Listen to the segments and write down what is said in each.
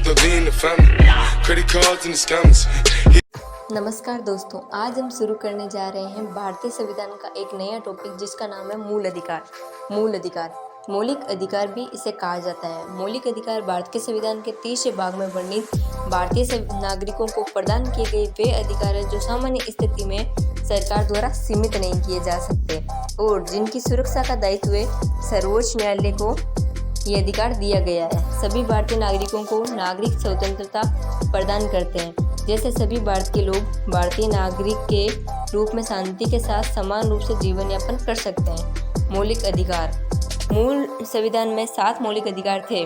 the V in the family. Credit cards and the scammers. नमस्कार दोस्तों, आज हम शुरू करने जा रहे हैं भारतीय संविधान का एक नया टॉपिक जिसका नाम है मूल अधिकार। मूल अधिकार, मौलिक अधिकार भी इसे कहा जाता है। मौलिक अधिकार भारत के संविधान के 30 भाग में वर्णित भारतीय नागरिकों को प्रदान किए गए वे अधिकार हैं जो सामान्य स्थिति में सरकार द्वारा सीमित नहीं किए जा सकते और जिनकी सुरक्षा का दायित्व सर्वोच्च न्यायालय को ये अधिकार दिया गया है। सभी भारतीय नागरिकों को नागरिक स्वतंत्रता प्रदान करते हैं, जैसे सभी भारत के लोग भारतीय नागरिक के रूप में शांति के साथ समान रूप से जीवन यापन कर सकते हैं। मौलिक अधिकार, मूल संविधान में 7 मौलिक अधिकार थे,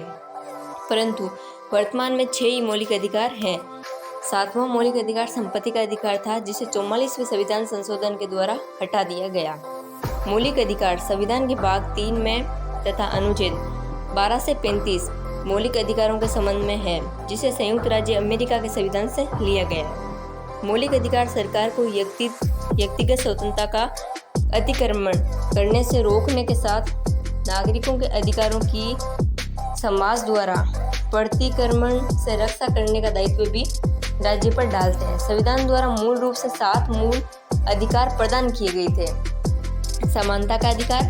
परंतु वर्तमान में 6 ही मौलिक अधिकार हैं। 7वां मौलिक अधिकार संपत्ति का अधिकार था, जिसे 44वें संविधान संशोधन के द्वारा हटा दिया गया। मौलिक अधिकार संविधान के भाग 3 में तथा अनुच्छेद 12 से 35 मौलिक अधिकारों के संबंध में है, जिसे संयुक्त राज्य अमेरिका के संविधान से लिया गया है। मौलिक अधिकार सरकार को व्यक्तिगत स्वतंत्रता का अतिक्रमण करने से रोकने के साथ नागरिकों के अधिकारों की समाज द्वारा प्रतिक्रमण से रक्षा करने का दायित्व भी राज्य पर डालते हैं। संविधान द्वारा मूल रूप से 7 मूल अधिकार प्रदान किए गए थे: समानता का अधिकार,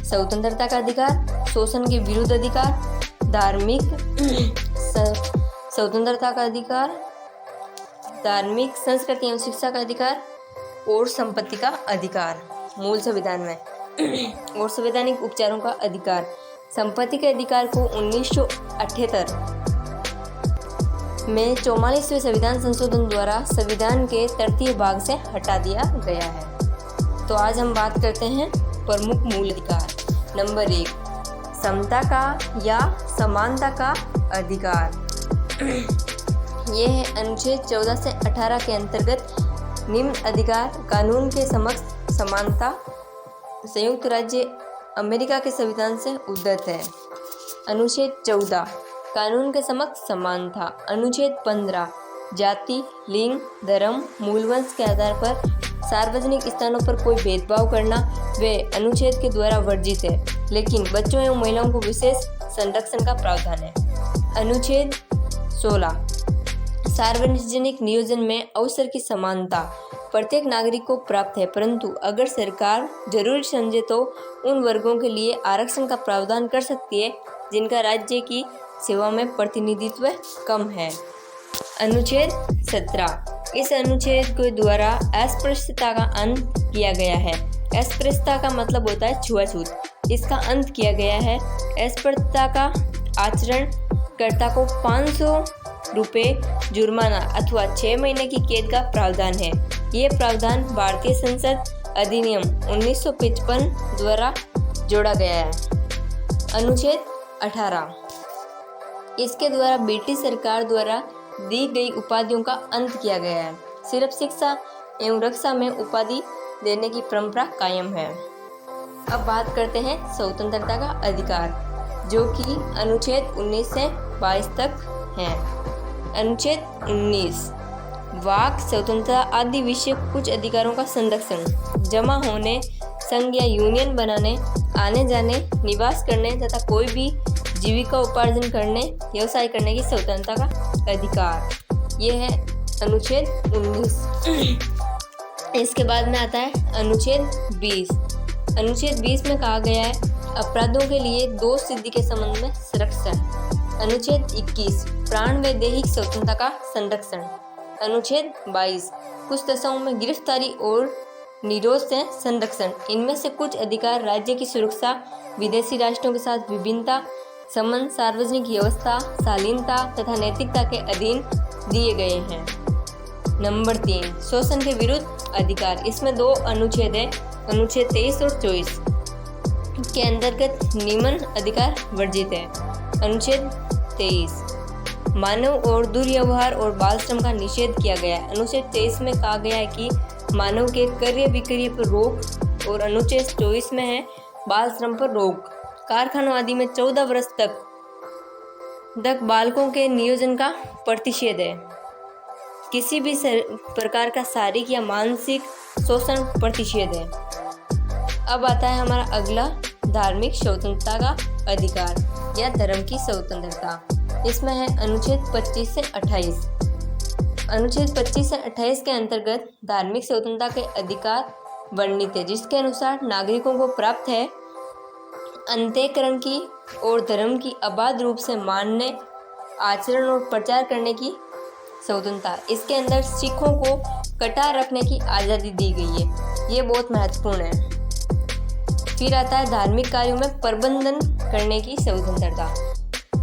स्वतंत्रता का अधिकार, शोषण के विरुद्ध अधिकार, धार्मिक स्वतंत्रता का अधिकार, धार्मिक संस्कृति एवं शिक्षा का अधिकार और संपत्ति का अधिकार। मूल संविधान में और संवैधानिक उपचारों का अधिकार। संपत्ति के अधिकार को 1978 में 44वें संविधान संशोधन द्वारा संविधान के 33 भाग से हटा दिया गया है। तो आज हम बात करते हैं प्रमुख मूल अधिकार। नंबर 1, समता का या समानता का अधिकार। यह है अनुच्छेद 14 से 18 के अंतर्गत निम्न अधिकार कानून के समक्ष समानता संयुक्त राज्य अमेरिका के संविधान से उद्धृत है। अनुच्छेद 14 कानून के समक्ष समानता। अनुच्छेद 15 जाति, लिंग, धर्म, मूलवंश के आधार पर सार्वजनिक स्थानों पर कोई भेदभाव करना वे अनुच्छेद के द्वारा वर्जित है, लेकिन बच्चों एवं महिलाओं को विशेष संरक्षण का प्रावधान है। अनुच्छेद 16 सार्वजनिक नियोजन में अवसर की समानता प्रत्येक नागरिक को प्राप्त है, परंतु अगर सरकार जरूरी समझे तो उन वर्गों के लिए आरक्षण का प्रावधान कर सकती है जिनका राज्य की सेवा में प्रतिनिधित्व कम है। अनुच्छेद 17 इस अनुच्छेद के द्वारा अस्पृश्यता का अंत किया गया है। अस्पृश्यता का मतलब होता है छुआछूत। इसका अंत किया गया है। अस्पृश्यता का आचरण कर्ता को 500 रुपये जुर्माना अथवा 6 महीने की कैद का प्रावधान है। ये प्रावधान भारतीय संसद अधिनियम 1955 द्वारा जोड़ा गया है। अनुच्छेद 18 इसके द्वारा ब्रिटिश सरकार द्वारा दी गई उपाधियों का अंत किया गया है। सिर्फ शिक्षा एवं रक्षा में उपाधि देने की परंपरा कायम है। अब बात करते हैं स्वतंत्रता का अधिकार, जो कि अनुच्छेद 19 से 22 तक है। अनुच्छेद 19 वाक स्वतंत्रता आदि विषय कुछ अधिकारों का संरक्षण, जमा होने, संघ या यूनियन बनाने, आने जाने, निवास करने तथा कोई भी जीविका उपार्जन करने, व्यवसाय करने की स्वतंत्रता का अधिकार। ये है अनुच्छेद 19। इसके बाद में आता है अनुच्छेद 20। अनुच्छेद 20 में कहा गया है अपराधों के लिए दोष सिद्धि के संबंध में संरक्षण। अनुच्छेद 21 प्राण व दैहिक स्वतंत्रता का संरक्षण। अनुच्छेद 22 कुछ दशाओं में गिरफ्तारी और निरोध से संरक्षण। इनमें से कुछ अधिकार राज्य की सुरक्षा, विदेशी राष्ट्रों के साथ विभिन्नता, संबंध, सार्वजनिक व्यवस्था, शालीनता तथा नैतिकता के अधीन दिए गए हैं। नंबर 3 शोषण के विरुद्ध अधिकार। इसमें 2 अनुच्छेद है, अनुच्छेद 23 और 24 के अंतर्गत निम्न अधिकार वर्जित है। अनुच्छेद 23 मानव और दुर्व्यवहार और बाल श्रम का निषेध किया गया है। अनुच्छेद 23 में कहा गया है कि मानव के क्रय विक्रय पर रोक और अनुच्छेद 24 में है बाल श्रम पर रोक। कारखानों आदि में 14 वर्ष तक बालकों के नियोजन का प्रतिषेध है। किसी भी प्रकार का शारीरिक या मानसिक शोषण प्रतिषेध है। अब आता है हमारा अगला, धार्मिक स्वतंत्रता का अधिकार या धर्म की स्वतंत्रता। इसमें है अनुच्छेद 25 से 28। अनुच्छेद 25 से 28 के अंतर्गत धार्मिक स्वतंत्रता के अधिकार वर्णित है, जिसके अनुसार नागरिकों को प्राप्त है अंतःकरण की और धर्म की अबाध रूप से मानने, आचरण और प्रचार करने की स्वतंत्रता। इसके अंदर सिखों को कटार रखने की आज़ादी दी गई है, ये बहुत महत्वपूर्ण है। फिर आता है धार्मिक कार्यों में प्रबंधन करने की स्वतंत्रता।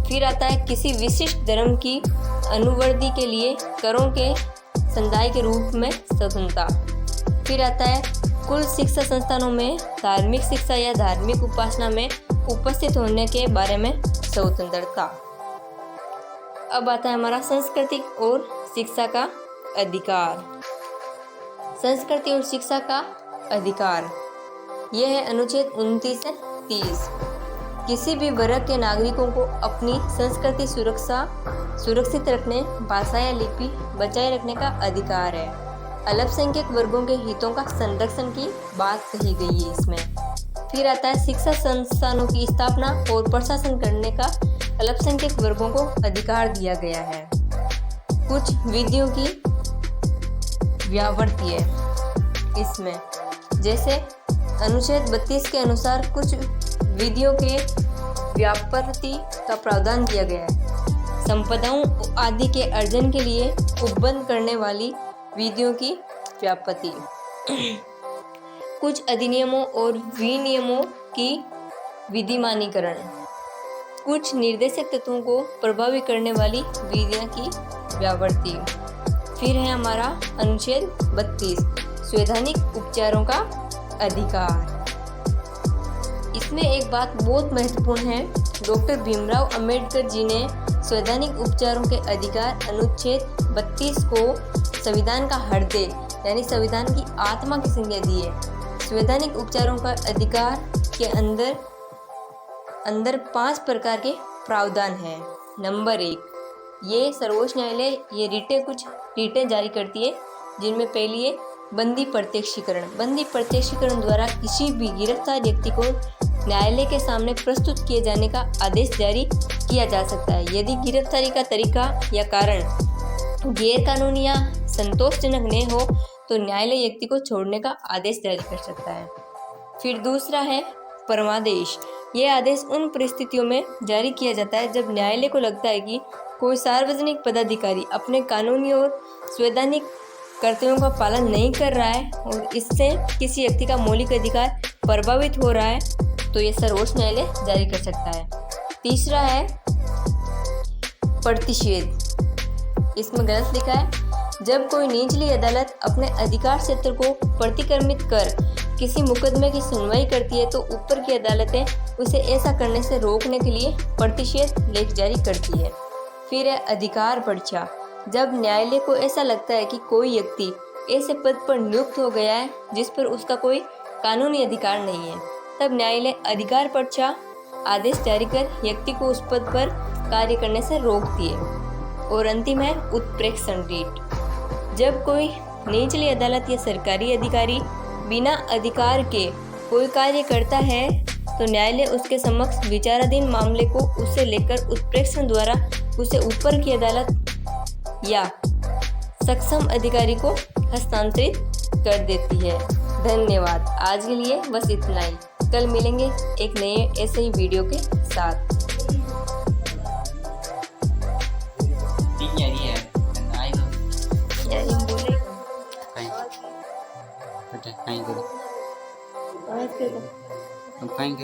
फिर आता है किसी विशिष्ट धर्म की अनुवर्ती के लिए करों के संदाय के रूप में स्वतंत्रता। फिर आता है कुल शिक्षा संस्थानों में धार्मिक शिक्षा या धार्मिक उपासना में उपस्थित होने के बारे में स्वतंत्रता। अब आता है हमारा सांस्कृतिक और शिक्षा का अधिकार। संस्कृति और शिक्षा का अधिकार, यह है अनुच्छेद 29 से 30। किसी भी वर्ग के नागरिकों को अपनी संस्कृति सुरक्षित रखने, भाषा या लिपि बचाए रखने का अधिकार है। अल्पसंख्यक वर्गों के हितों का संरक्षण की बात कही गई है इसमें। फिर आता है शिक्षा संस्थानों की स्थापना और प्रशासन करने का अल्पसंख्यक वर्गों को अधिकार दिया गया है। कुछ विधियों की व्यावृत्ति है इसमें, जैसे अनुच्छेद 32 के अनुसार कुछ विधियों के व्यापृति का प्रावधान किया गया है। संपदाओं आदि के अर्जन के लिए उपबंध करने वाली विधियों की व्यापृति। कुछ अधिनियमों और विनियमों की विधिमानीकरण। कुछ निर्देशक तत्वों को प्रभावी करने वाली विधियों की व्यावृत्ति। फिर है हमारा अनुच्छेद 32 संवैधानिक उपचारों का अधिकार। इसमें एक बात बहुत महत्वपूर्ण है, डॉक्टर भीमराव अंबेडकर जी ने संवैधानिक उपचारों के अधिकार अनुच्छेद 32 को संविधान का हृदय यानी संविधान की आत्मा की संज्ञा दी है। संवैधानिक उपचारों का अधिकार के अंदर 5 प्रकार के प्रावधान हैं। नंबर 1, ये सर्वोच्च न्यायालय ये रिटें जारी करती है, जिनमें पहली है बंदी प्रत्यक्षीकरण। बंदी प्रत्यक्षीकरण द्वारा किसी भी गिरफ्तार व्यक्ति को न्यायालय के सामने प्रस्तुत किए जाने का आदेश जारी किया जा सकता है। यदि गिरफ्तारी का तरीका या कारण गैर कानूनी या संतोषजनक न हो तो न्यायालय व्यक्ति को छोड़ने का आदेश जारी कर सकता है। फिर दूसरा है परमादेश। यह आदेश उन परिस्थितियों में जारी किया जाता है जब न्यायालय को लगता है कि कोई सार्वजनिक पदाधिकारी अपने कानूनी और संवैधानिक कर्तव्यों का पालन नहीं कर रहा है और इससे किसी व्यक्ति का मौलिक अधिकार प्रभावित हो रहा है, तो ये सर्वोच्च न्यायालय जारी कर सकता है। तीसरा है प्रतिषेध। इसमें गलत लिखा है, जब कोई निचली अदालत अपने अधिकार क्षेत्र को प्रतिक्रमित कर किसी मुकदमे की सुनवाई करती है तो ऊपर की अदालतें उसे ऐसा करने से रोकने के लिए प्रतिषेध लेख जारी करती है। फिर है अधिकार परीक्षा। जब न्यायालय को ऐसा लगता है कि कोई व्यक्ति ऐसे पद पर नियुक्त हो गया है जिस पर उसका कोई कानूनी अधिकार नहीं है, तब न्यायालय अधिकार परीक्षा आदेश जारी कर व्यक्ति को उस पद पर कार्य करने से रोकती है। और अंतिम है उत्प्रेक्षण रीट। जब कोई निचली अदालत या सरकारी अधिकारी बिना अधिकार के कोई कार्य करता है तो न्यायालय उसके समक्ष विचाराधीन मामले को उससे लेकर उत्प्रेक्षण द्वारा उसे ऊपर की अदालत या सक्षम अधिकारी को हस्तांतरित कर देती है। धन्यवाद। आज के लिए बस इतना ही। कल मिलेंगे एक नए ऐसे ही वीडियो के साथ। कहीं